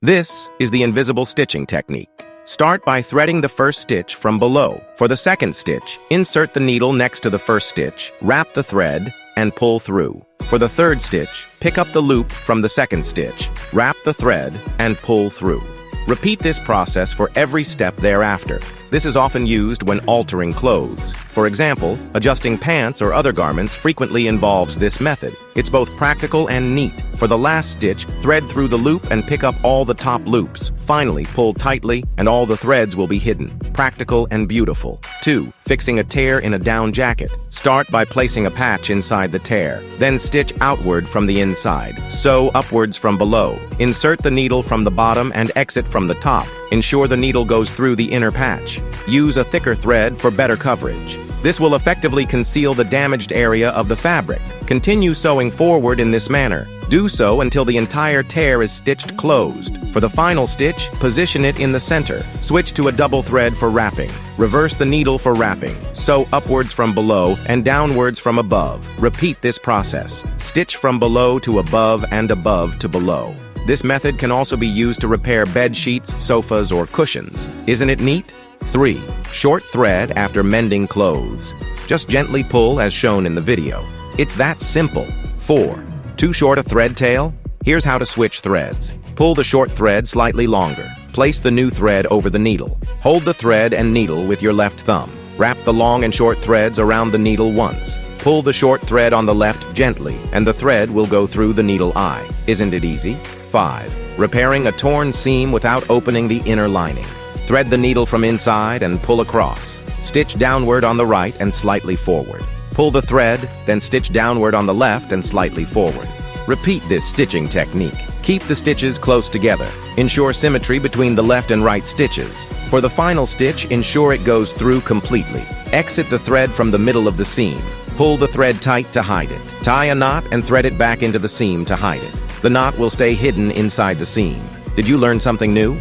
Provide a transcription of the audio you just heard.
This is the invisible stitching technique. Start by threading the first stitch from below. For the second stitch, insert the needle next to the first stitch, wrap the thread, and pull through. For the third stitch, pick up the loop from the second stitch, wrap the thread, and pull through. Repeat this process for every step thereafter. This is often used when altering clothes. For example, adjusting pants or other garments frequently involves this method. It's both practical and neat. For the last stitch, thread through the loop and pick up all the top loops. Finally, pull tightly and all the threads will be hidden. Practical and beautiful. 2. Fixing a tear in a down jacket. Start by placing a patch inside the tear. Then stitch outward from the inside. Sew upwards from below. Insert the needle from the bottom and exit from the top. Ensure the needle goes through the inner patch. Use a thicker thread for better coverage. This will effectively conceal the damaged area of the fabric. Continue sewing forward in this manner. Do so until the entire tear is stitched closed. For the final stitch, position it in the center. Switch to a double thread for wrapping. Reverse the needle for wrapping. Sew upwards from below and downwards from above. Repeat this process. Stitch from below to above and above to below. This method can also be used to repair bed sheets, sofas, or cushions. Isn't it neat? 3. Short thread after mending clothes. Just gently pull as shown in the video. It's that simple. 4. Too short a thread tail? Here's how to switch threads. Pull the short thread slightly longer. Place the new thread over the needle. Hold the thread and needle with your left thumb. Wrap the long and short threads around the needle once. Pull the short thread on the left gently, and the thread will go through the needle eye. Isn't it easy? 5. Repairing a torn seam without opening the inner lining. Thread the needle from inside and pull across. Stitch downward on the right and slightly forward. Pull the thread, then stitch downward on the left and slightly forward. Repeat this stitching technique. Keep the stitches close together. Ensure symmetry between the left and right stitches. For the final stitch, ensure it goes through completely. Exit the thread from the middle of the seam. Pull the thread tight to hide it. Tie a knot and thread it back into the seam to hide it. The knot will stay hidden inside the seam. Did you learn something new?